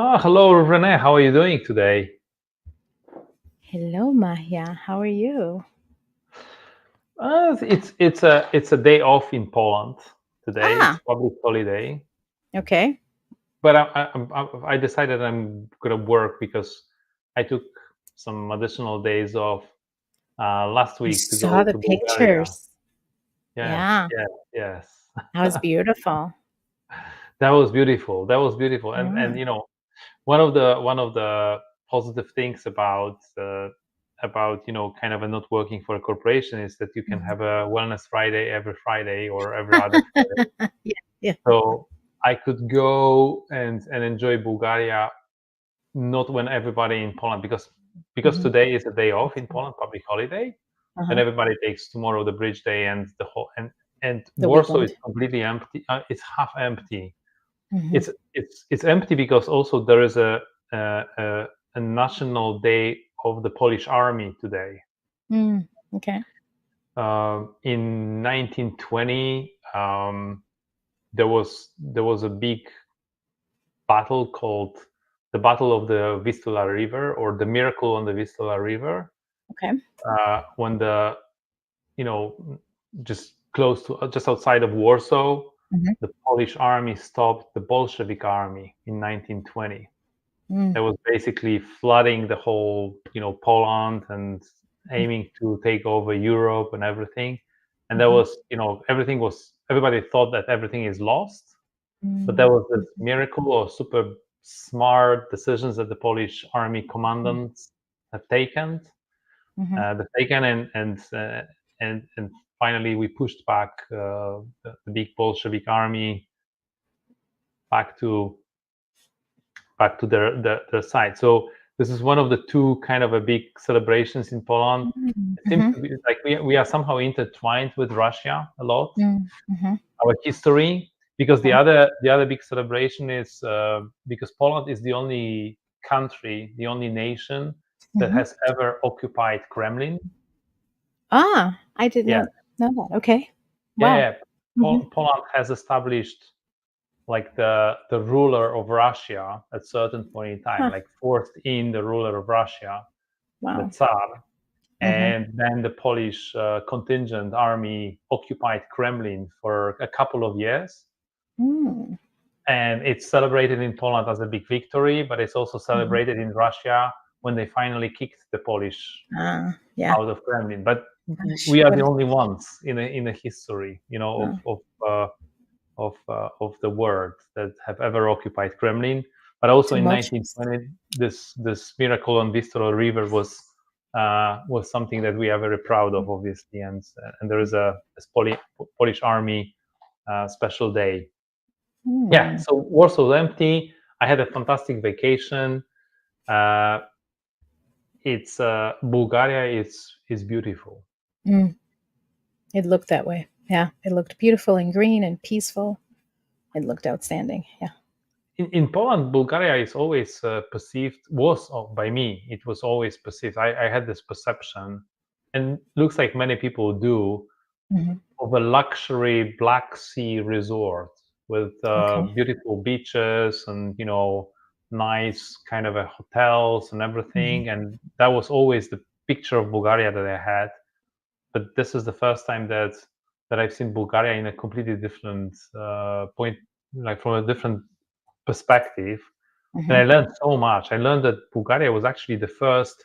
Hello, Renee. How are you doing today? Hello, Mahia. How are you? It's a day off in Poland today. It's Ah, public holiday, okay. but I decided I'm gonna work because I took some additional days off last I week to saw go the to Bulgaria. pictures. Yes, Yeah, yes, yes. that was beautiful. That was beautiful. That was beautiful. And Yeah. you know, one of the positive things about kind of a not working for a corporation is that you can Mhm. have a wellness Friday every Friday or every other Friday. Yeah, yeah. So I could go and enjoy Bulgaria not when everybody in Poland because Mhm. today is a day off in Poland, public holiday, and Uh-huh. everybody takes tomorrow the bridge day and the whole and The Warsaw is weekend. completely empty. It's half empty. Hmm. It's empty because also there is a national day of the Polish army today. Mm, okay. In 1920, there was a big battle called the Battle of the Vistula River or the Miracle on the Vistula River, Okay. when the you know just close to just outside of Warsaw, Hmm. the Polish army stopped the Bolshevik army in 1920. Mm, That was basically flooding the whole, Poland and aiming to take over Europe and everything. And that uh-huh. was, everybody thought that everything is lost, but there Mm, was this miracle or super smart decisions that the Polish army commandants have taken, mm-hmm. and finally we pushed back the big Bolshevik army back to their side. So this is one of the two kind of a big celebrations in Poland. It seems Mm-hmm. to be like we are somehow intertwined with Russia a lot, Mm-hmm. our history, because the Okay. other big celebration is because Poland is the only country, the only nation that Hmm. has ever occupied Kremlin. Ah, I did Yeah, not know that. Okay. yeah, Wow. yeah. Hmm. Poland has established like the ruler of Russia at certain point in time, Huh. like forced in the ruler of Russia, the Wow. Tsar, Hmm. and then the Polish contingent army occupied Kremlin for a couple of years. Mm. And it's celebrated in Poland as a big victory, but it's also Hmm. celebrated in Russia when they finally kicked the Polish Yeah. out of Kremlin. But Gosh, we are what the a, only ones in a history, wow. of the world that have ever occupied Kremlin. But also in Tumultuous. 1920, this miracle on Vistula River was something that we are very proud of, obviously. And there is a Polish army special day. Yeah, Hmm. so Warsaw's empty. I had a fantastic vacation. Uh, it's Bulgaria is beautiful. Mm. It looked that way. Yeah. It looked beautiful and green and peaceful. It looked outstanding. Yeah. In Poland, Bulgaria is always perceived was by me. It was always perceived. I had this perception, and looks like many people do, Hmm. of a luxury Black Sea resort with Okay. beautiful beaches and nice kind of a hotels and Hmm. everything. And that was always the picture of Bulgaria that I had. But this is the first time that I've seen Bulgaria in a completely different point, like from a different perspective. And Hmm. I learned so much. I learned that Bulgaria was actually the first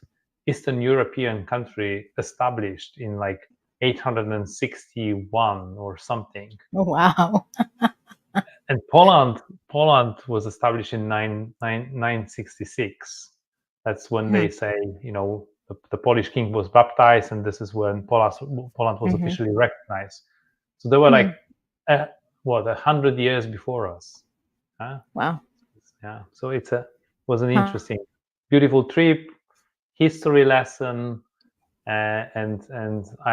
Eastern European country established in like 861 or something. Oh, wow. And Poland was established in 966. That's when Hmm. they say, the Polish king was baptized, and this is when Poland was Hmm. officially recognized. So they were like, Hmm. uh, 100 years before us. Huh? Wow. Yeah. So was an Huh. interesting, beautiful trip, history lesson, and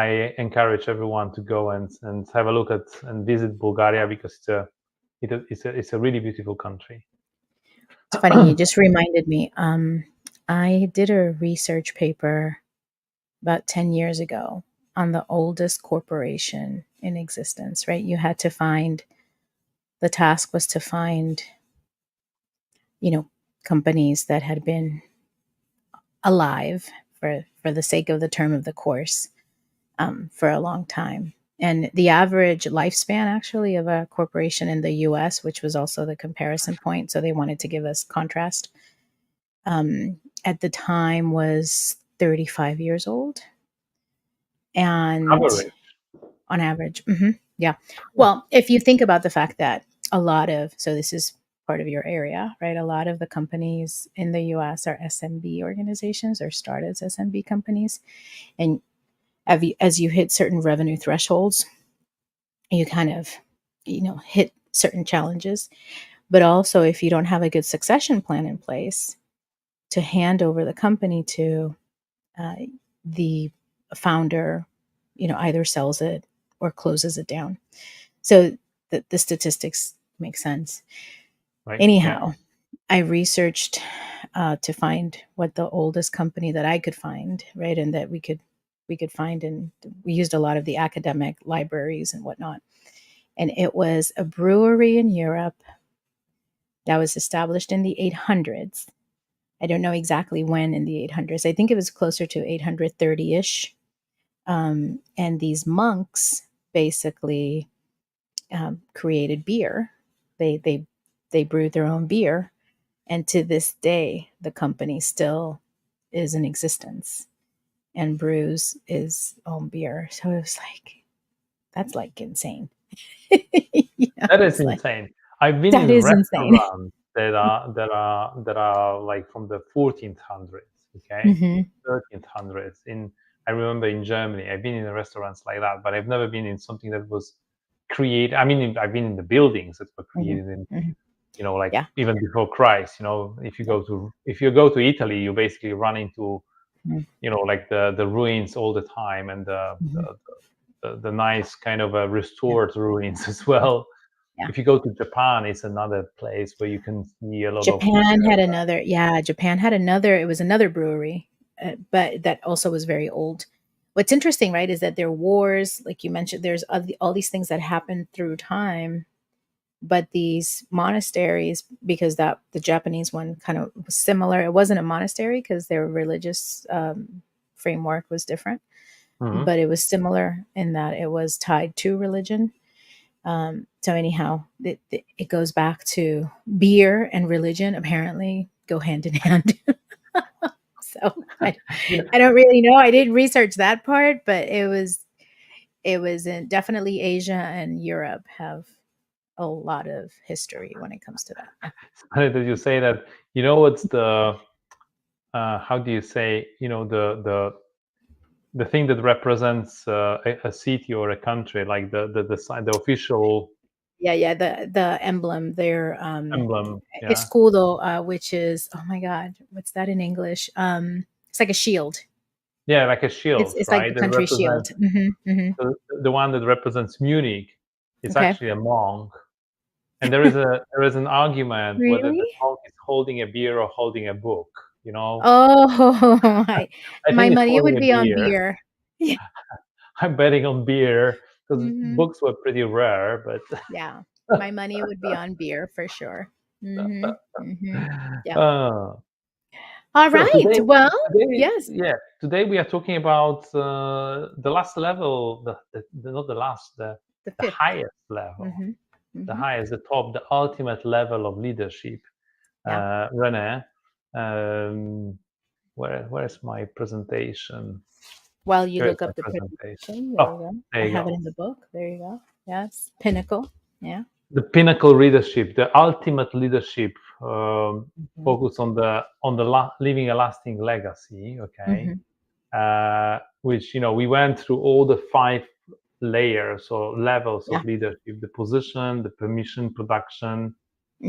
I encourage everyone to go and have a look at and visit Bulgaria because it's a really beautiful country. It's funny. You just reminded me. I did a research paper about 10 years ago on the oldest corporation in existence, right? You had to find, the task was to find, you know, companies that had been alive, for the sake of the term of the course, for a long time. And the average lifespan, actually, of a corporation in the US, which was also the comparison point, so they wanted to give us contrast, at the time was 35 years old. And Average. on average, yeah. Well, if you think about the fact that a lot of, so this is part of your area, right? A lot of the companies in the US are SMB organizations or started as SMB companies. And as you hit certain revenue thresholds, you kind of, hit certain challenges. But also, if you don't have a good succession plan in place to hand over the company to uh, the founder, either sells it or closes it down. So the statistics make sense. Right. Anyhow, I researched to find what the oldest company that I could find, right, and that we could find, and we used a lot of the academic libraries and whatnot. And it was a brewery in Europe that was established in the 800s. I don't know exactly when in the 800s. I think it was closer to 830-ish. And these monks basically created beer. They brewed their own beer, and to this day, the company still is in existence and brews his own beer. So it was like, that's like insane. That is It's like, insane. I've been that in is insane. restaurants that are like from the 1400s, okay, Hmm. 1300s. I remember in Germany, I've been in restaurants like that, but I've never been in something that was created. I mean, I've been in the buildings that were Hmm. created in, Hmm. like Yeah. even before Christ. If you Yeah. go to Italy, you basically run into, Mhm. like the ruins all the time, and Mhm. the nice kind of Yeah. restored ruins as well. Yeah. If you go to Japan, it's another place where you can see a lot of, Japan had another, it was another brewery, but that also was very old. What's interesting, right, is that there are wars, like you mentioned, there's all these things that happen through time, but these monasteries, because that the Japanese one kind of was similar. It wasn't a monastery because their religious framework was different, Mhm. but it was similar in that it was tied to religion. So anyhow, it goes back to beer and religion apparently go hand in hand. So You know, I don't really know. I didn't research that part, but it was definitely Asia and Europe have a lot of history when it comes to that. Yeah. it's funny that you say that. What's the how do you say, the thing that represents a city or a country, like the official Yeah, yeah, the emblem there, emblem? Yeah, escudo, which is, oh my god, what's that in English? It's like a shield. yeah, like a shield, It's like right? the That country shield. represents Mhm. the one that represents Munich. Is Okay. actually a monk. And there is an argument whether Really? the monk is holding a beer or holding a book. You know, Oh, I my think it's money holding would a be on beer. beer. Yeah. I'm betting on beer because Mhm. books were pretty rare. But Yeah. My money would be on beer for sure. Mhm. Mhm. Yeah. uh, All so right. Well, today, yes, yeah, today we are talking about the last level, not the last, the the fifth. highest level, Mhm. the Mhm. highest, the top, the ultimate level of leadership. Yeah. Rene, um, where is my presentation? While you Here is look my up the presentation. presentation, there you Oh, go. there I you have it go. in the book. There you go. Yes. Pinnacle. Yeah. The pinnacle leadership, the ultimate leadership, Mhm. focus on leaving a lasting legacy. Okay, Mhm. which we went through all the 5 layers or levels Yeah. of leadership: the position, the permission, production,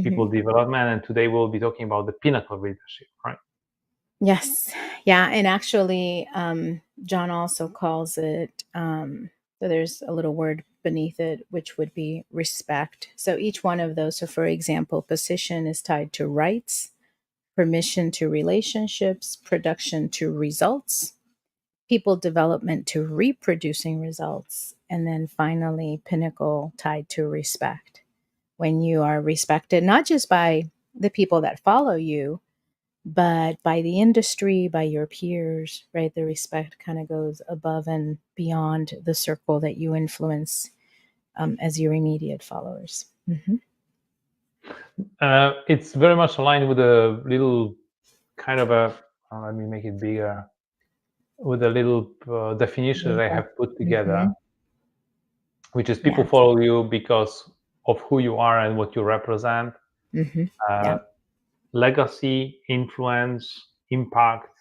people Mhm. development, and today we'll be talking about the pinnacle leadership, right? Yes. Yeah. And actually, John also calls it, so there's a little word beneath it, which would be respect. So each one of those, so for example, position is tied to rights, permission to relationships, production to results, people development to reproducing results, and then finally, pinnacle tied to respect. When you are respected, not just by the people that follow you, but by the industry, by your peers, right? The respect kind of goes above and beyond the circle that you influence as your immediate followers. It's very much aligned with a little kind of a, let me make it bigger, with a little definition that I Label. have put together, Mm-hmm. which is people Yes. follow you because of who you are and what you represent. Mm-hmm. Uh, Yeah. Legacy, influence, impact.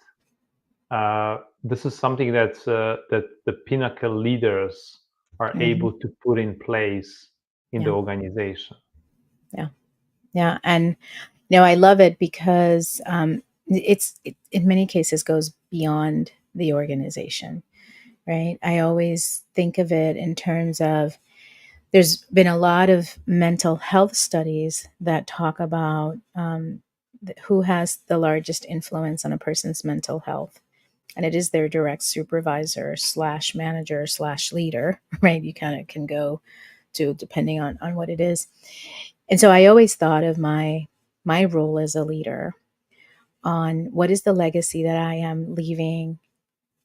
This is something that the pinnacle leaders are Mm-hmm. able to put in place in the Yeah. organization. Yeah. Yeah. And I love it because it in many cases goes beyond the organization, right? I always think of it in terms of there's been a lot of mental health studies that talk about who has the largest influence on a person's mental health. And it is their direct supervisor slash manager slash leader, right? You kind of can go to depending on what it is. And so I always thought of my role as a leader on what is the legacy that I am leaving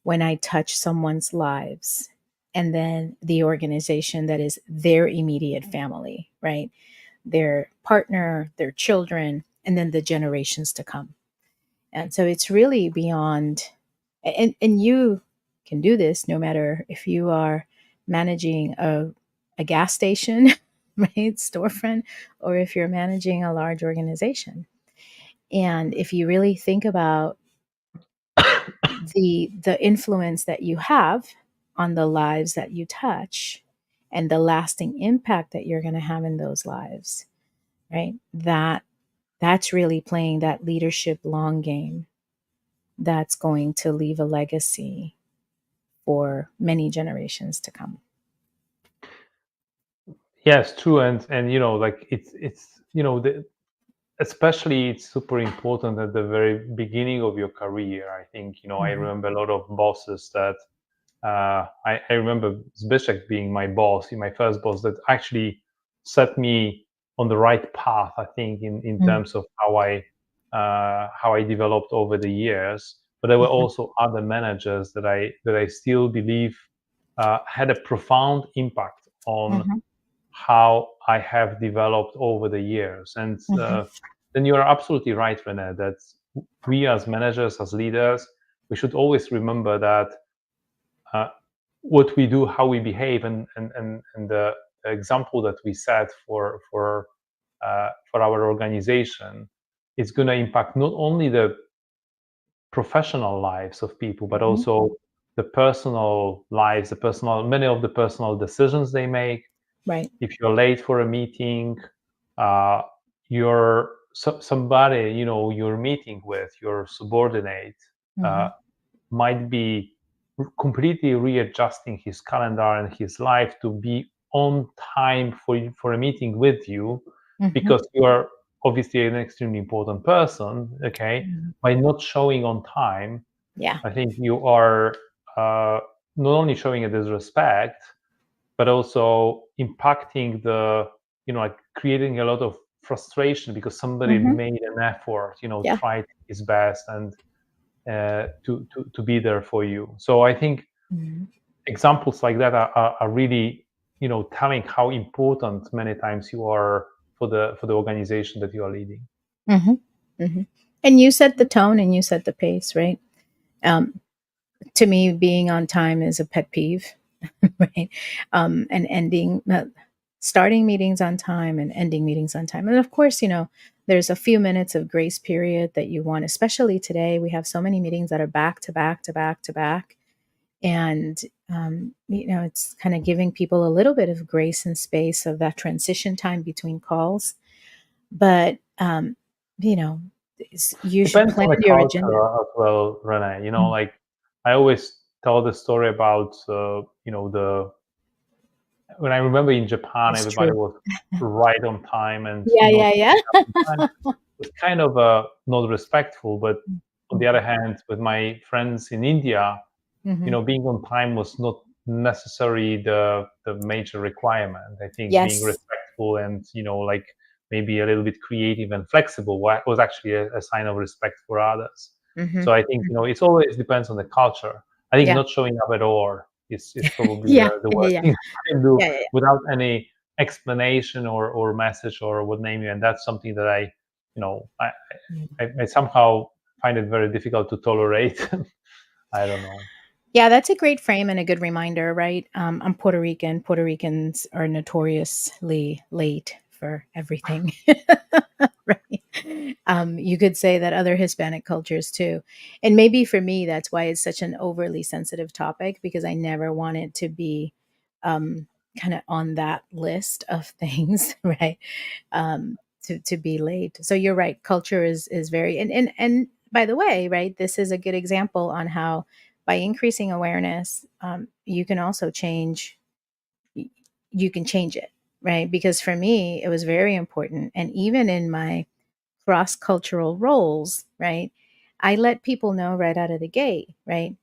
when I touch someone's lives, and then the organization that is their immediate family, right? Their partner, their children, and then the generations to come. And so it's really beyond, and you can do this no matter if you are managing a gas station, right? Storefront, or if you're managing a large organization. And if you really think about the influence that you have on the lives that you touch and the lasting impact that you're going to have in those lives, right? That's really playing that leadership long game that's going to leave a legacy for many generations to come. Yes, true, and like it's especially it's super important at the very beginning of your career. I think I Mhm. remember a lot of bosses that I remember Zbyszek being my boss, my first boss, that actually set me on the right path. I think in Mm. terms of how I developed over the years. But there were Mhm. also other managers that I still believe had a profound impact on Mhm. how I have developed over the years. And Mhm. then you are absolutely right, Renee, that we as managers, as leaders, we should always remember that uh, what we do, how we behave, and the example that we set for our organization is going to impact not only the professional lives of people, but Mhm. also the personal lives, the personal many of the personal decisions they make. Right. If you're late for a meeting, uh, somebody you're meeting with, your subordinate, uh, Mhm. might be completely readjusting his calendar and his life to be on time for a meeting with you, Mhm. because you are obviously an extremely important person. Okay, Mhm. by not showing on time, Yeah. I think you are uh, not only showing a disrespect, but also impacting like creating a lot of frustration because somebody Mhm. made an effort, Yeah. tried his best and to be there for you. So I think Mhm. examples like that are really telling how important many times you are for the organization that you are leading. Mhm. Mhm. And you set the tone and you set the pace, right? Um, to me, being on time is a pet peeve, right? And starting meetings on time and ending meetings on time. And of course, there's a few minutes of grace period that you want, especially today. We have so many meetings that are back to back to back to back. And, it's kind of giving people a little bit of grace and space of that transition time between calls. But, you know, you should Depends plan on the your agenda. culture as well, Renee. Mm. Like I always tell the story about the when I remember in Japan, It's everybody true. was right on time and Yeah, yeah, yeah. showing up on time was kind of not respectful. But on the other Mhm. hand, with my friends in India, Mhm. being on time was not necessarily the major requirement. I think being Yes. respectful and like maybe a little bit creative and flexible was actually a sign of respect for others. Mm-hmm. So I think, it always depends on the culture. I think Yeah. not showing up at all is probably Yeah. the Yeah. worst Yeah. thing you can do Yeah. Yeah. without any explanation or message or what name you. And that's something that Yeah. I somehow find it very difficult to tolerate. I don't know. Yeah, that's a great frame and a good reminder, right? I'm Puerto Rican. Puerto Ricans are notoriously late for everything, right? You could say that other Hispanic cultures too. And maybe for me, that's why it's such an overly sensitive topic, because I never want it to be um, kind of on that list of things, right? To be late. So you're right. Culture is very, and by the way, right, this is a good example on how by increasing awareness, you can also change. You can change it, right? Because for me, it was very important, and even in my cross cultural roles, right, I let people know right out of the gate, right.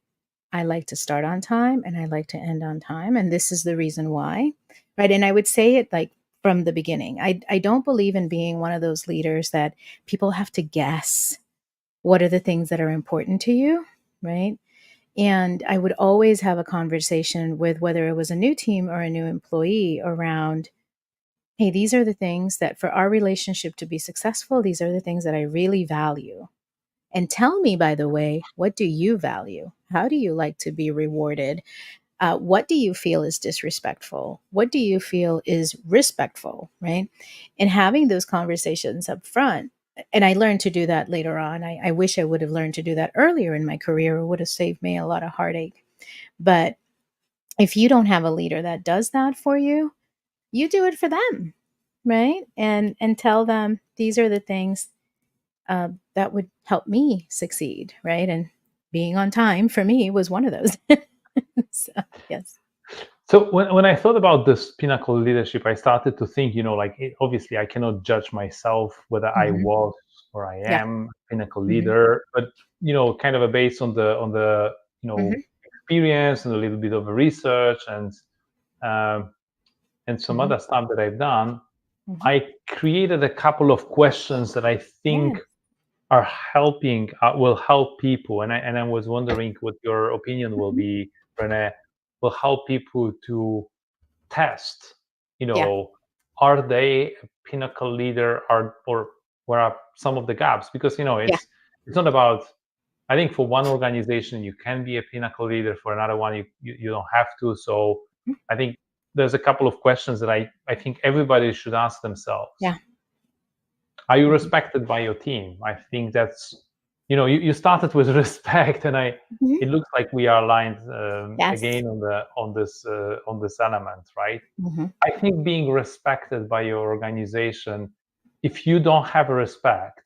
I like to start on time and I like to end on time, and this is the reason why, right? And I would say it like from the beginning. I don't believe in being one of those leaders that people have to guess what are the things that are important to you, right? And I would always have a conversation with whether it was a new team or a new employee around, hey, these are the things that for our relationship to be successful, these are the things that I really value. And tell me, by the way, what do you value? How do you like to be rewarded? What do you feel is disrespectful? What do you feel is respectful? Right. And having those conversations up front. And I learned to do that later on. I wish I would have learned to do that earlier in my career. It would have saved me a lot of heartache. But if you don't have a leader that does that for you, you do it for them. Right. And tell them these are the things that would help me succeed. Right. And being on time for me was one of those. So, yes. So when I thought about this pinnacle leadership, I started to think, like obviously I cannot judge myself whether I Hmm. was or I Yeah. am a pinnacle Hmm. leader, but kind of a based on the Hmm. experience and a little bit of research um, and some Hmm. other stuff that I've done, Hmm. I created a couple of questions that I think Yes. are helping will help people, and I was wondering what your opinion will Hmm. be, Renee. Will help people to test, Yeah. are they a pinnacle leader, or where are some of the gaps? Because Yeah. it's not about, I think for one organization you can be a pinnacle leader, for another one you don't have to. So Mhm. I think there's a couple of questions that I think everybody should ask themselves. Yeah. Are you Mhm. respected by your team? I think that's, you started with respect, and Mhm. it looks like we are aligned Yes. again on this element, right? Mhm. I think being respected by your organization, if you don't have a respect,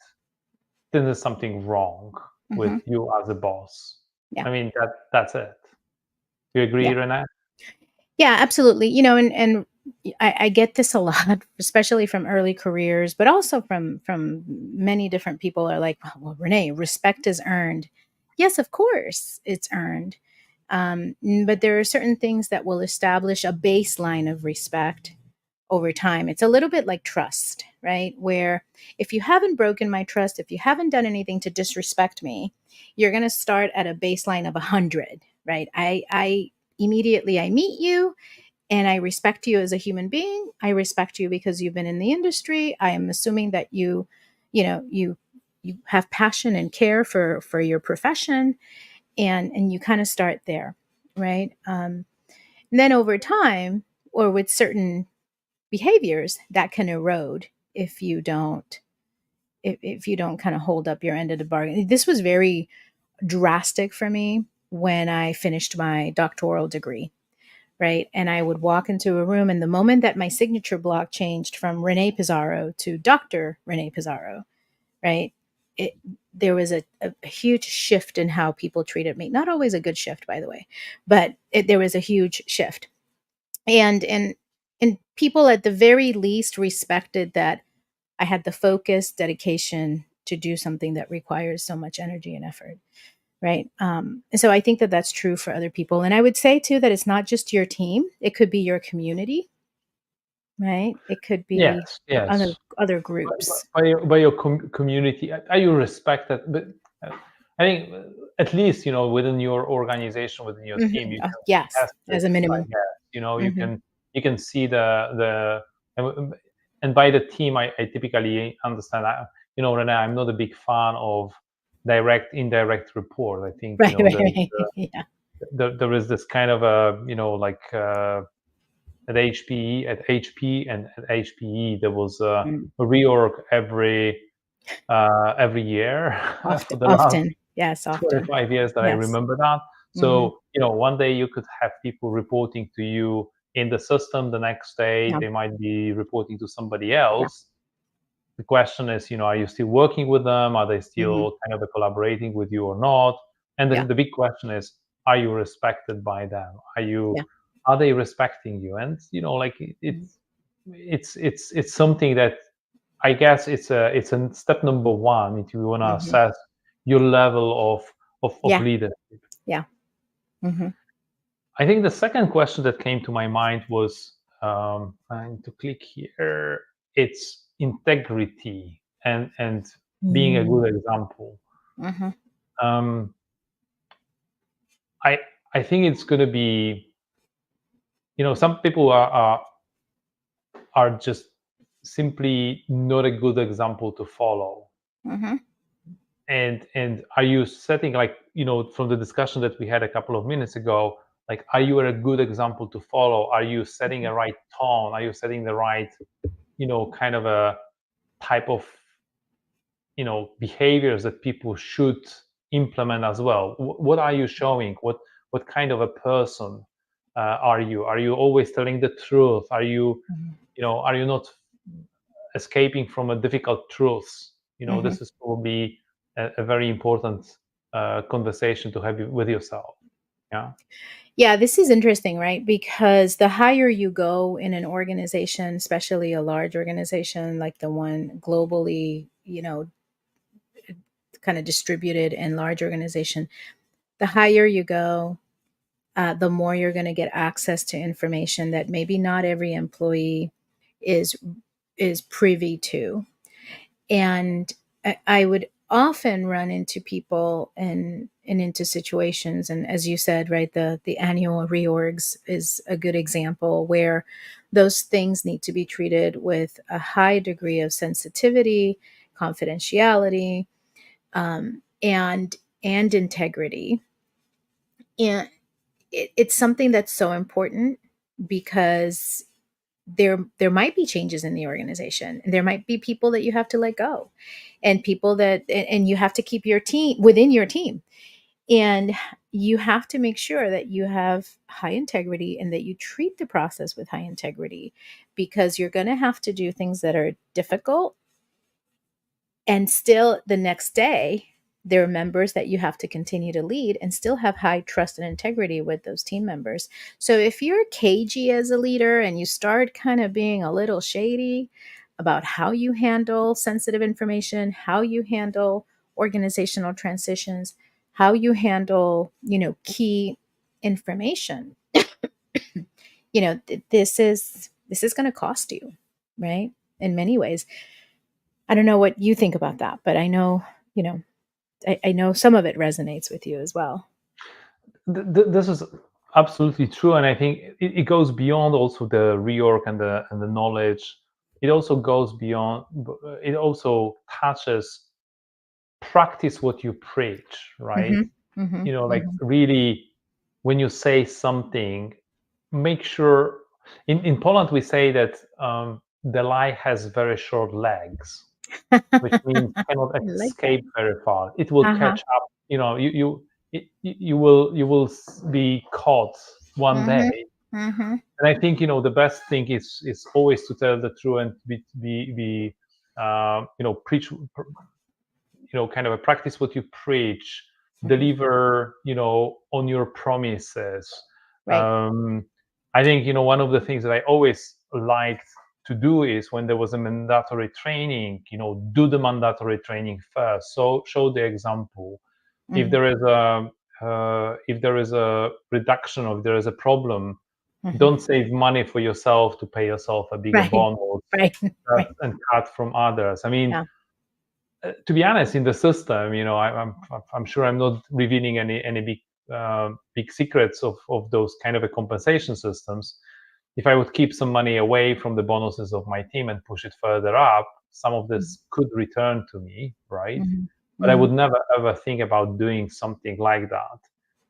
then there's something wrong with Mhm. you as a boss. Yeah. I mean, that's it. You agree, Yeah. Renee? Yeah, absolutely. And I get this a lot, especially from early careers, but also from many different people are like, well, Renee, respect is earned. Yes, of course, it's earned. But there are certain things that will establish a baseline of respect over time. It's a little bit like trust, right? Where if you haven't broken my trust, if you haven't done anything to disrespect me, you're going to start at a baseline of 100, right? I immediately I meet you and I respect you as a human being. I respect you because you've been in the industry. I am assuming that you have passion and care for your profession, and you kind of start there, right? And then over time, or with certain behaviors, that can erode if you don't if you don't kind of hold up your end of the bargain. This was very drastic for me when I finished my doctoral degree, right? And I would walk into a room, and the moment that my signature block changed from Renee Pizarro to Dr. Renee Pizarro, right? It, there was a huge shift in how people treated me. Not always a good shift, by the way, but there was a huge shift. And people at the very least respected that I had the focus, dedication to do something that requires so much energy and effort, right? And so I think that that's true for other people. And I would say too that it's not just your team; it could be your community, right? It could be Yes, other yes. groups. By your community, are you respected? But I think at least within your organization, within your team, you can Yes, test as a this. I minimum. guess you Hmm. can see and by the team, I typically understand. Renee, I'm not a big fan of direct indirect report. I think Right, right, right. Yeah. there is this kind of a like at HP and at HPE there was Mm. a reorg every year for Often, the last often. Yes, often. 25 years that I Yes. remember that. Hmm. So one day you could have people reporting to you in the system. The next day Yeah. they might be reporting to somebody Yeah. else. The question is, are you still working with them? Are they Hmm. still kind of collaborating with you or not? And Yeah. the big question is, are you respected by them? Yeah. Are they respecting you? And like Mhm. it's something that I guess it's a step number one if you want to Mhm. assess your level of Yeah. leadership. Yeah. Hmm. I think the second question that came to my mind was I need to click here. It's integrity and being a Mm. good example. Mhm. Um, I I think it's going to be some people are just simply not a good example to follow. Mhm. And are you setting, like, from the discussion that we had a couple of minutes ago, like, are you a good example to follow? Are you setting Mhm. a right tone? Are you setting the right kind of a type of behaviors that people should implement as well? What are you showing? What kind of a person are you always telling the truth? Mhm. Are you not escaping from a difficult truths? Mhm. This is probably a very important conversation to have with yourself. Yeah. Yeah, this is interesting, right? Because the higher you go in an organization, especially a large organization like the one globally, kind of distributed and large organization, the higher you go, the more you're going to get access to information that maybe not every employee is privy to. And I would often run into people and into situations, and as you said, right, the annual reorgs is a good example where those things need to be treated with a high degree of sensitivity, confidentiality, and integrity. And it's something that's so important because there might be changes in the organization, and there might be people that you have to let go, and people that and you have to keep your team within your team, and you have to make sure that you have high integrity and that you treat the process with high integrity, because you're going to have to do things that are difficult, and still the next day there are members that you have to continue to lead and still have high trust and integrity with those team members. So if you're cagey as a leader and you start kind of being a little shady about how you handle sensitive information, how you handle organizational transitions, how you handle, key information, this is going to cost you, right? In many ways. I don't know what you think about that, but I know, I know some of it resonates with you as well. This is absolutely true, and I think it goes beyond also the reorg and the knowledge. It also goes beyond. It also touches practice what you preach, right? Mhm. Mhm. Like, Mhm. really, when you say something, make sure. In Poland, we say that the lie has very short legs, which means cannot I like that. escape very far. It will Uh-huh. catch up. You will be caught one Mhm. day. Mhm. And I think the best thing is always to tell the truth and be preach, kind of a practice what you preach, Mhm. deliver on your promises. Right. I think one of the things that I always liked to do is when there was a mandatory training, do the mandatory training first, so show the example. If Mhm. there is a reduction, or if there is a problem, Don't save money for yourself to pay yourself a bigger Right. bonus Right. Right. and cut from others. I mean, Yeah. to be honest, in the system, I'm sure I'm not revealing any big secrets of those kind of a compensation systems. If I would keep some money away from the bonuses of my team and push it further up, some of this could return to me, right? Mm-hmm. But I would never ever think about doing something like that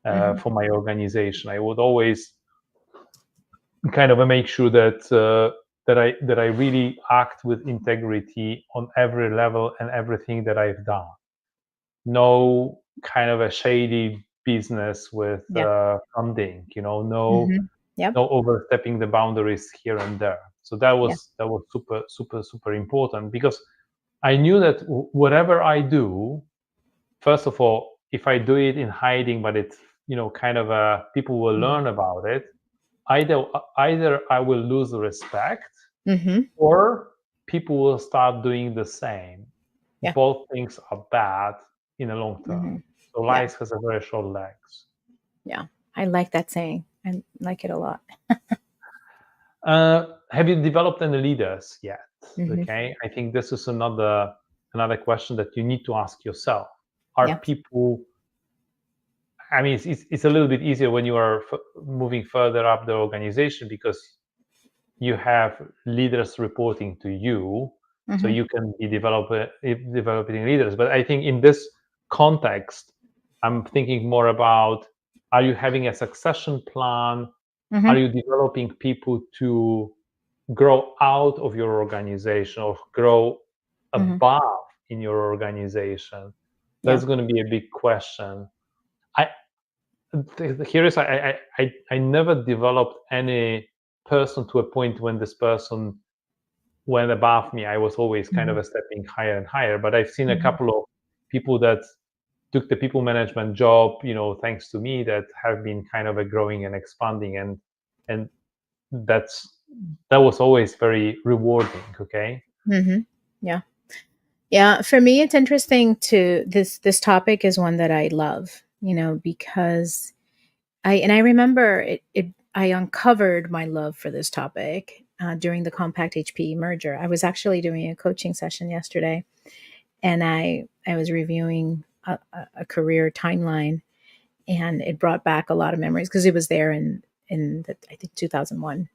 Mm-hmm. for my organization. I would always kind of make sure that I really act with integrity on every level and everything that I've done. No kind of a shady business with Yeah. funding, no Mm-hmm. Yep. no overstepping the boundaries here and there. So that Yeah. was super super super important, because I knew that whatever I do, first of all, if I do it in hiding, but it's kind of people will learn about it, either I will lose respect, Mm-hmm. or people will start doing the same. Yeah. Both things are bad in the long term. Mm-hmm. So Yeah. life has a very short legs. Yeah. I like that saying. I like it a lot. Have you developed any leaders yet? Mm-hmm. Okay, I think this is another question that you need to ask yourself. Are Yeah. people? I mean, it's a little bit easier when you are moving further up the organization, because you have leaders reporting to you, so Mm-hmm. you can be developing leaders. But I think in this context, I'm thinking more about, are you having a succession plan? Are Mm-hmm. you developing people to grow out of your organization or grow Mm-hmm. above in your organization? Yeah. That's going to be a big question. I Here is, I never developed any person to a point when this person went above me. I was always kind Mm-hmm. of a stepping higher and higher. But I've seen a Mm-hmm. couple of people that took the people management job, thanks to me, that have been kind of a growing and expanding, and that's that was always very rewarding. Okay. Mm-hmm. Yeah. Yeah. For me, it's interesting to this topic is one that I love, because I remember I uncovered my love for this topic during the Compact HP merger. I was actually doing a coaching session yesterday, and I was reviewing a career timeline, and it brought back a lot of memories because it was there in I think 2001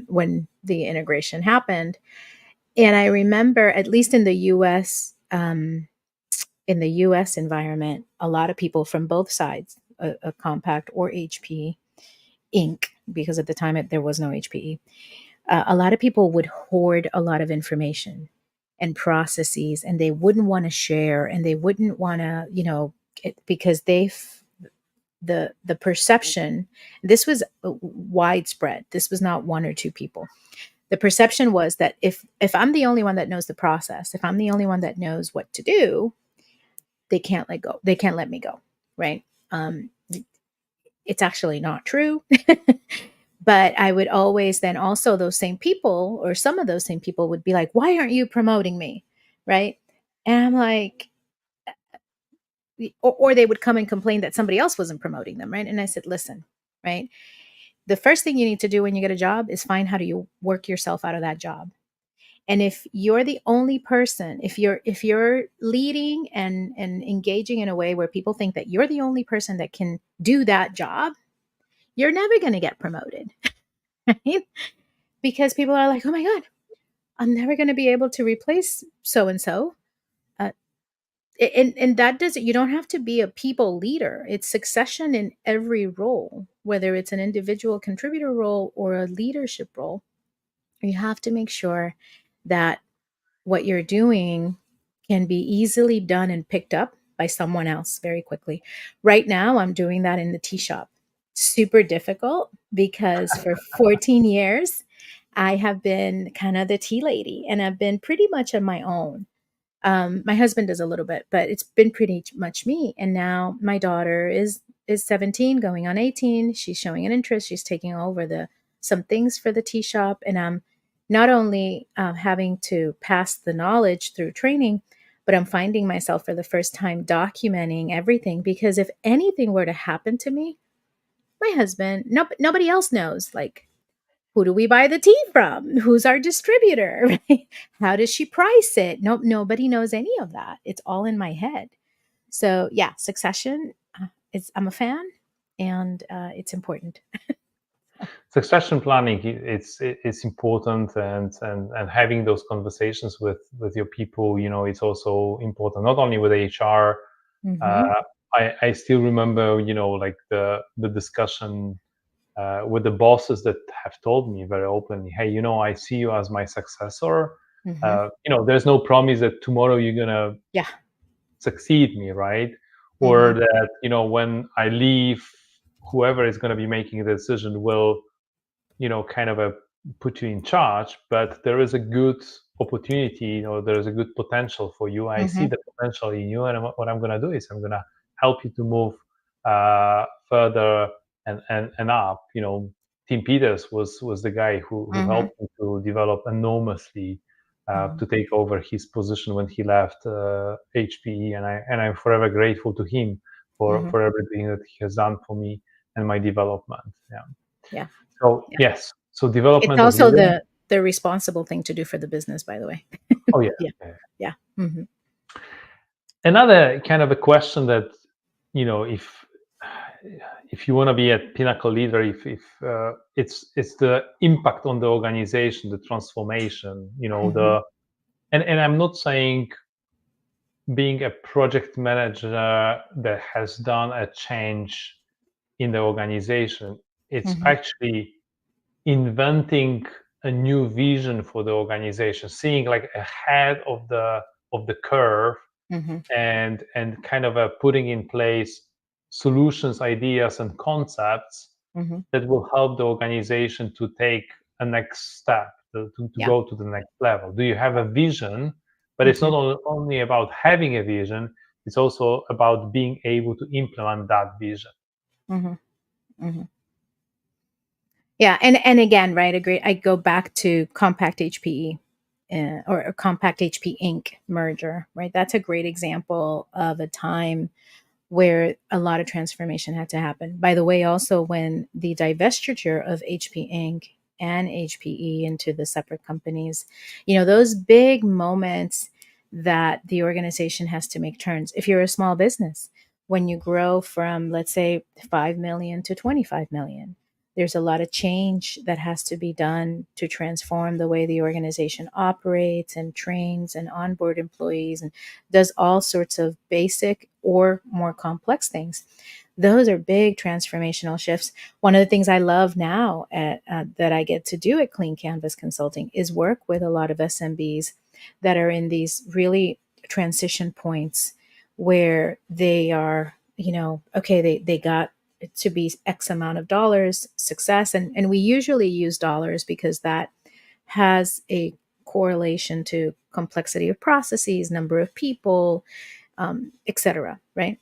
when the integration happened. And I remember, at least in the U.S. environment, a lot of people from both sides, a Compact or HP Inc., because at the time there was no HPE, a lot of people would hoard a lot of information and processes, and they wouldn't want to share, and they wouldn't want to, because the perception, this was widespread. This was not one or two people. The perception was that if I'm the only one that knows the process, if I'm the only one that knows what to do, they can't let go. They can't let me go, right? It's actually not true. But I would always then also, those same people, or some of those same people, would be like, why aren't you promoting me? Right. And I'm like, or they would come and complain that somebody else wasn't promoting them. Right. And I said, listen, right. The first thing you need to do when you get a job is find how do you work yourself out of that job. And if you're the only person, if you're leading and engaging in a way where people think that you're the only person that can do that job, you're never going to get promoted. Right? Because people are like, oh my God, I'm never going to be able to replace so and so. And that doesn't, you don't have to be a people leader. It's succession in every role, whether it's an individual contributor role or a leadership role. You have to make sure that what you're doing can be easily done and picked up by someone else very quickly. Right now, I'm doing that in the tea shop. Super difficult because for 14 years, I have been kind of the tea lady, and I've been pretty much on my own. My husband does a little bit, but it's been pretty much me. And now my daughter is 17, going on 18. She's showing an interest. She's taking over the some things for the tea shop, and I'm not only having to pass the knowledge through training, but I'm finding myself for the first time documenting everything, because if anything were to happen to me, my husband, nobody else knows. Like, Who do we buy the tea from? Who's our distributor? Right? How does she price it? Nope, nobody knows any of that. It's all in my head. So yeah, succession. I'm a fan, and it's important. Succession planning, it's important, and having those conversations with your people, it's also important, not only with HR. Hmm. uh, I still remember, like the discussion with the bosses that have told me very openly, hey, I see you as my successor. Hmm. There's no promise that tomorrow you're gonna Yeah. succeed me, right? Hmm. Or that, when I leave, whoever is going to be making the decision will, kind of put you in charge. But there is a good opportunity, there is a good potential for you. I see Hmm. the potential in you, and what I'm going to do is I'm going to help you to move further and up. Tim Peters was the guy who Hmm. helped me to develop enormously, Hmm. to take over his position when he left HPE, and I'm forever grateful to him Hmm. for everything that he has done for me and my development. Yeah. Yeah. So Yeah. yes, so It's development of also leaders. the responsible thing to do for the business, by the way. Oh yeah. Yeah. Yeah. Yeah. Hmm. Another kind of a question that, if you want to be a pinnacle leader, if it's the impact on the organization, the transformation, Hmm. and I'm not saying being a project manager that has done a change in the organization. It's Hmm. actually inventing a new vision for the organization, seeing like ahead of the curve, Hmm. and kind of putting in place solutions, ideas, and concepts Hmm. that will help the organization to take a next step, to Yeah. go to the next level. Do you have a vision? But it's Hmm. not only about having a vision, it's also about being able to implement that vision. Hmm. Hmm. Yeah, and again, right? Agree. I go back to Compact HPE, or Compact HP Inc. merger, right? That's a great example of a time where a lot of transformation had to happen. By the way, also when the divestiture of HP Inc. and HPE into the separate companies, those big moments that the organization has to make turns. If you're a small business, when you grow from, let's say, 5 million to 25 million, there's a lot of change that has to be done to transform the way the organization operates and trains and onboard employees and does all sorts of basic or more complex things. Those are big transformational shifts. One of the things I love now that I get to do at Clean Canvas Consulting is work with a lot of SMBs that are in these really transition points where they are, okay, they got to be X amount of dollars success. And we usually use dollars because that has a correlation to complexity of processes, number of people, etc. Right?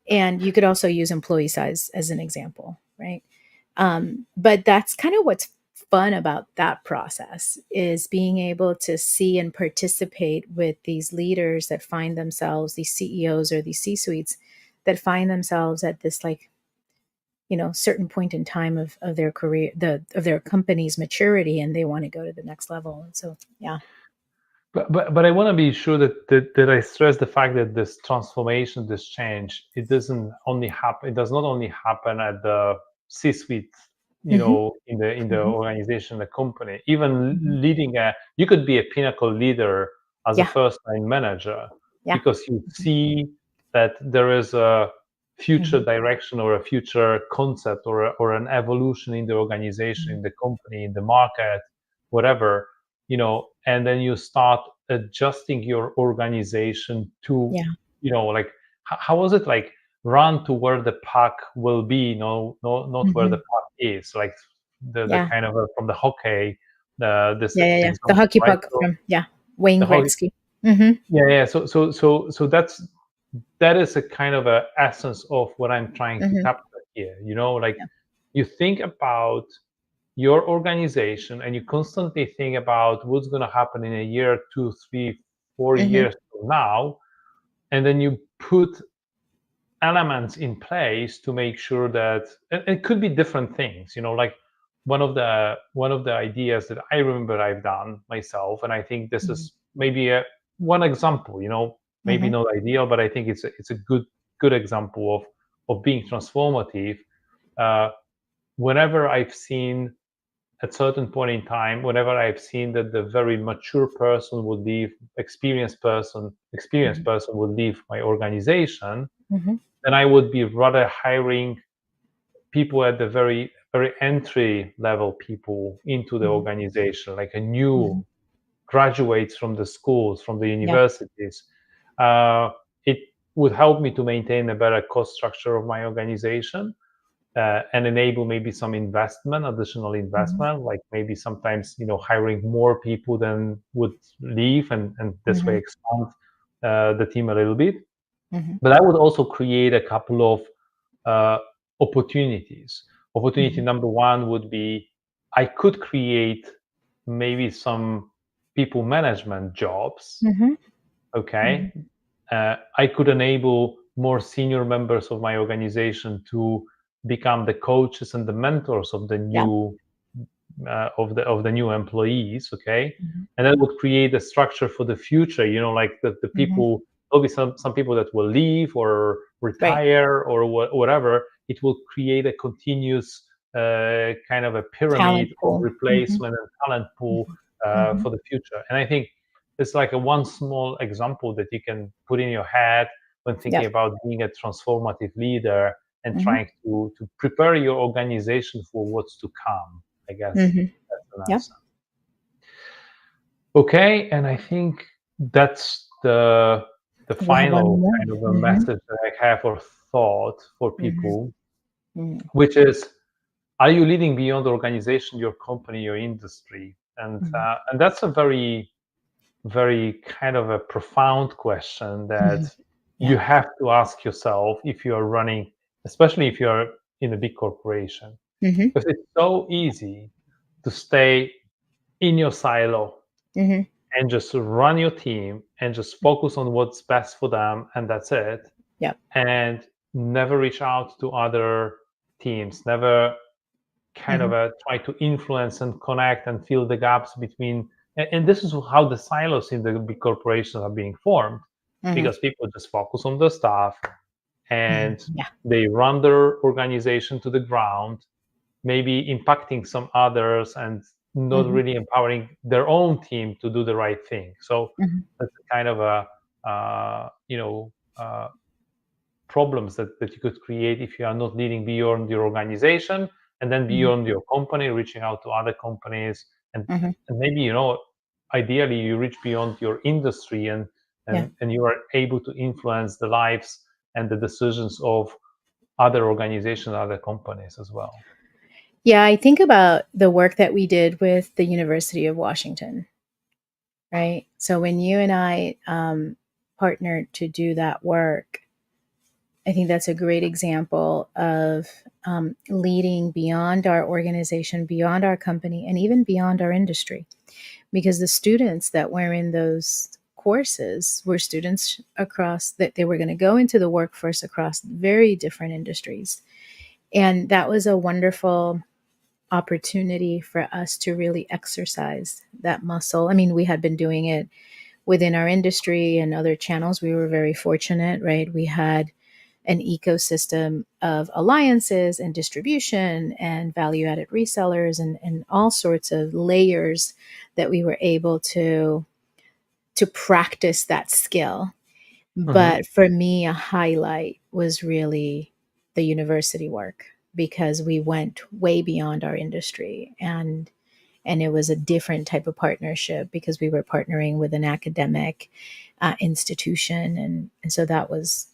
And you could also use employee size as an example, right? But that's kind of what's fun about that process is being able to see and participate with these leaders that find themselves, these CEOs or these C suites that find themselves at this like certain point in time of their career, of their company's maturity, and they want to go to the next level. And so yeah. But I want to be sure that I stress the fact that this transformation, this change, it does not only happen at the C-suite, Hmm. in the Hmm. organization, the company. Even Hmm. you could be a pinnacle leader as a Yeah. first-line manager, Yeah. because you see that there is a future Hmm. direction, or a future concept, or an evolution in the organization, in the company, in the market, whatever, and then you start adjusting your organization to, Yeah. like, how was it, like, run to where the puck will be, no, not where the Hmm. puck is, like the Yeah. kind of from the hockey, this Yeah, yeah, yeah. The example, hockey right? puck So from, yeah, Wayne the hockey, Gretzky. Hmm. yeah. So that is a kind of a essence of what I'm trying to Hmm. capture here, like, Yeah. you think about your organization, and you constantly think about what's going to happen in a year, 2, 3, 4 years Hmm. from now, and then you put elements in place to make sure that, and it could be different things, like one of the ideas that I remember I've done myself, and I think this is maybe one example. Maybe not ideal, but I think it's a good example of being transformative. Whenever I've seen at certain point in time, whenever I've seen that the very mature person would leave, experienced person would leave my organization, then I would be rather hiring people at the very entry level people into the organization, like a new graduates from the schools, from the universities. It would help me to maintain a better cost structure of my organization, and enable maybe some additional investment, like maybe sometimes hiring more people than would leave, and this way expand the team a little bit. But I would also create a couple of opportunities. Opportunity number one would be, I could create maybe some people management jobs. Okay. I could enable more senior members of my organization to become the coaches and the mentors of the new of the new employees. Okay. And that would create a structure for the future, like the people. There'll be some people that will leave or retire or whatever. It will create a continuous kind of a pyramid of replacement and talent pool for the future. And I think it's like a one small example that you can put in your head when thinking about being a transformative leader and trying to prepare your organization for what's to come. I guess that's an answer. Okay, and I think that's the final kind of a message that I have or thought for people, which is, are you leading beyond the organization, your company, your industry? And that's a very, very kind of a profound question that you have to ask yourself if you are running, especially if you are in a big corporation. Because it's so easy to stay in your silo and just run your team and just focus on what's best for them, and that's it. And never reach out to other teams, never kind of try to influence and connect and fill the gaps between. And this is how the silos in the big corporations are being formed, because people just focus on the stuff and they run their organization to the ground, maybe impacting some others and not really empowering their own team to do the right thing. So that's kind of a problems that you could create if you are not leading beyond your organization and then beyond your company, reaching out to other companies, and maybe ideally you reach beyond your industry and you are able to influence the lives and the decisions of other organizations, other companies as well. Yeah, I think about the work that we did with the University of Washington, right? So when you and I partnered to do that work, I think that's a great example of leading beyond our organization, beyond our company, and even beyond our industry. Because the students that were in those courses were students across that they were going to go into the workforce across very different industries. And that was a wonderful opportunity for us to really exercise that muscle. I mean, we had been doing it within our industry and other channels. We were very fortunate, right? We had an ecosystem of alliances and distribution and value-added resellers and all sorts of layers that we were able to practice that skill. But for me, a highlight was really the university work, because we went way beyond our industry, and it was a different type of partnership because we were partnering with an academic institution, and so that was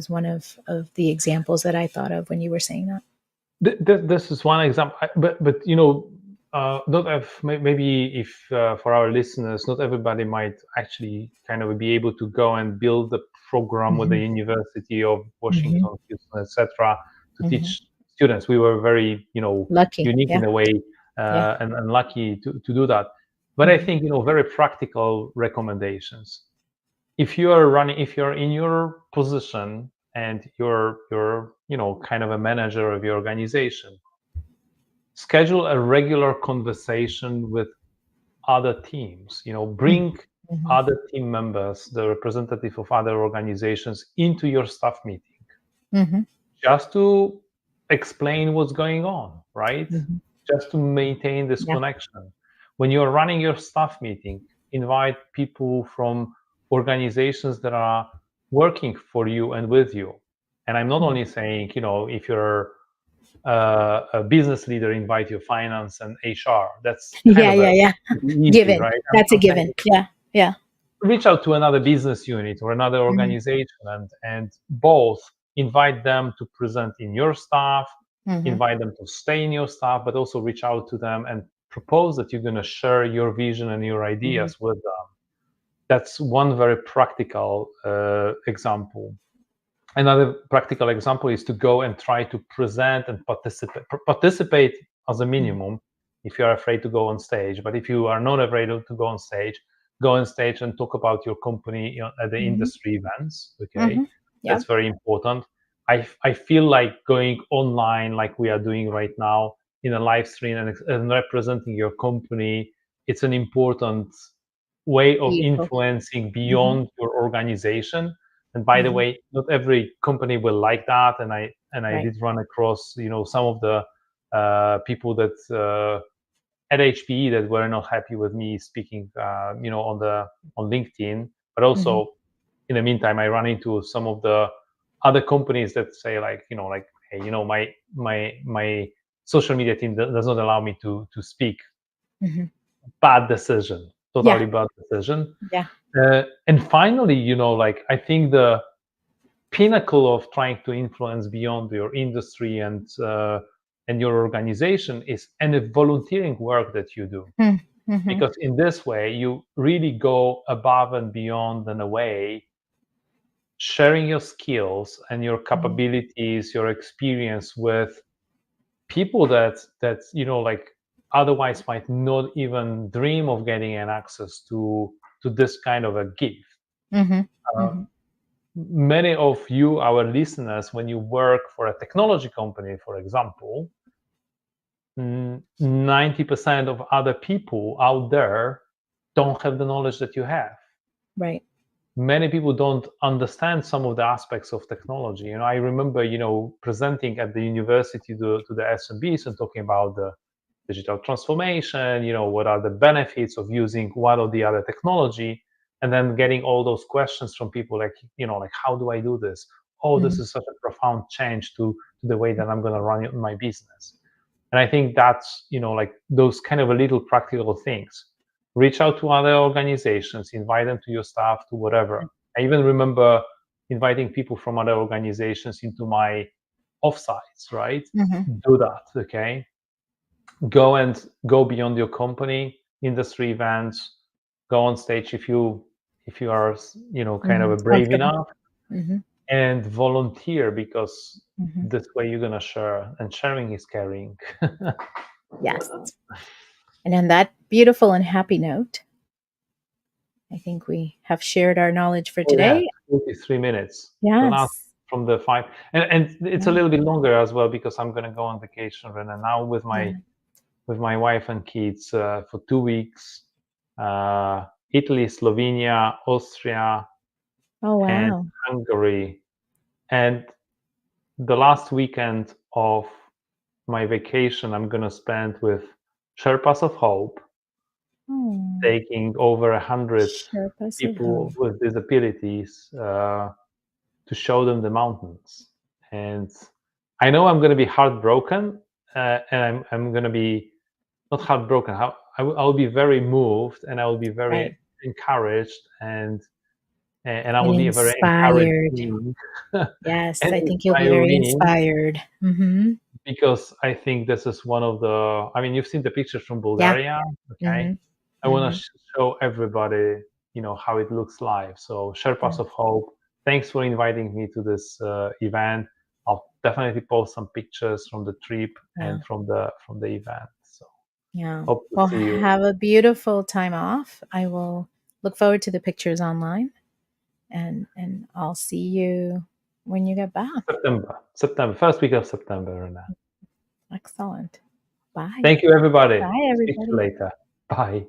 one of the examples that I thought of when you were saying that. This is one example, but not maybe if for our listeners, not everybody might actually kind of be able to go and build a program with the University of Washington, Houston, etc., to teach students. We were very lucky, unique in a way, and lucky to do that. But I think very practical recommendations. If you're in your position and you're kind of a manager of your organization, schedule a regular conversation with other teams. Bring Mhm. other team members, the representative of other organizations, into your staff meeting, Mhm. just to explain what's going on, right? Mhm. Just to maintain this Yeah. connection. When you're running your staff meeting, invite people from organizations that are working for you and with you. And I'm not Mm. only saying, if you're a business leader, invite your finance and HR. That's kind Yeah, of a yeah, yeah. easy, Given. right? That's a I'm saying given. Yeah. Yeah. reach out to another business unit or another Mhm. organization, and both invite them to present in your staff, Mhm. invite them to stay in your staff, but also reach out to them and propose that you're going to share your vision and your Mhm. ideas with them. That's one very practical example. Another practical example is to go and try to present and participate as a Mhm. minimum, if you're afraid to go on stage. But if you are not afraid to go on stage, go on stage and talk about your company, at the Mhm. industry events. Okay, Mhm. that's Yep. very important. I feel like going online, like we are doing right now, in a live stream, and representing your company, it's an important way of Vehicle. influencing Mhm. beyond your organization. And by the Mhm. way, not every company will like that. And I Right. did run across, some of the people that at HPE that were not happy with me speaking, on LinkedIn. But Mhm. also, in the meantime, I run into some of the other companies that say, like, hey, my social media team does not allow me to speak. Mhm. Bad decision, Yeah. totally bad decision. Yeah. And finally, like, I think the pinnacle of trying to influence beyond your industry and your organization is any volunteering work that you do, Mm. Mhm. because in this way you really go above and beyond and away, sharing your skills and your Mhm. capabilities, your experience with people that like, otherwise might not even dream of getting an access to this kind of a gift. Mhm. uh, Mhm. Many of you, our listeners, when you work for a technology company, for example, 90% of other people out there don't have the knowledge that you have. Right. Many people don't understand some of the aspects of technology. I remember, presenting at the university to the SMBs and talking about the digital transformation, what are the benefits of using one or the other technology, and then getting all those questions from people like, like, how do I do this? Oh, this Mhm. is such a profound change to the way that I'm going to run my business. And I think that's, like, those kind of a little practical things. Reach out to other organizations, invite them to your staff, to whatever. I even remember inviting people from other organizations into my offsites, right? Mhm. Do that, okay? Go beyond your company, industry events, go on stage if you are, kind of Mhm. a brave Comfortable. enough, Mhm. and volunteer, because Mhm. this way you're gonna share, and sharing is caring. Yes. And on that beautiful and happy note, I think we have shared our knowledge for Oh yeah, today. 43 minutes. The last Yes. from the five, and it's a Yeah. little bit longer as well, because I'm gonna go on vacation right now with my Yeah. wife and kids, for 2 weeks. Italy, Slovenia, Austria, Oh, and wow. Hungary. And the last weekend of my vacation, I'm gonna spend with Sherpas of Hope, Oh, taking over 100 Sherpas of people Hope. with disabilities, to show them the mountains. And I know I'm gonna be heartbroken, and I'm gonna be not heartbroken. I'll be very moved, and I will be very Right. encouraged, and I And will be a very inspired. encouraging Yes, and I think you'll be very inspiring, inspired. Mhm. because I think this is one of the. I mean, you've seen the pictures from Yeah. Bulgaria, okay? Mhm. I want to Mhm. show everybody, how it looks live. So, Yeah. Sherpas of Hope, thanks for inviting me to this event. I'll definitely post some pictures from the trip Yeah. and from the event. So, Yeah. hope to Well, see you. have a beautiful time off. I will look forward to the pictures online and I'll see you when you get back. September, first week of September, Renat. Excellent. Bye. Thank you, everybody. Bye, Speak to you everybody. later. Bye.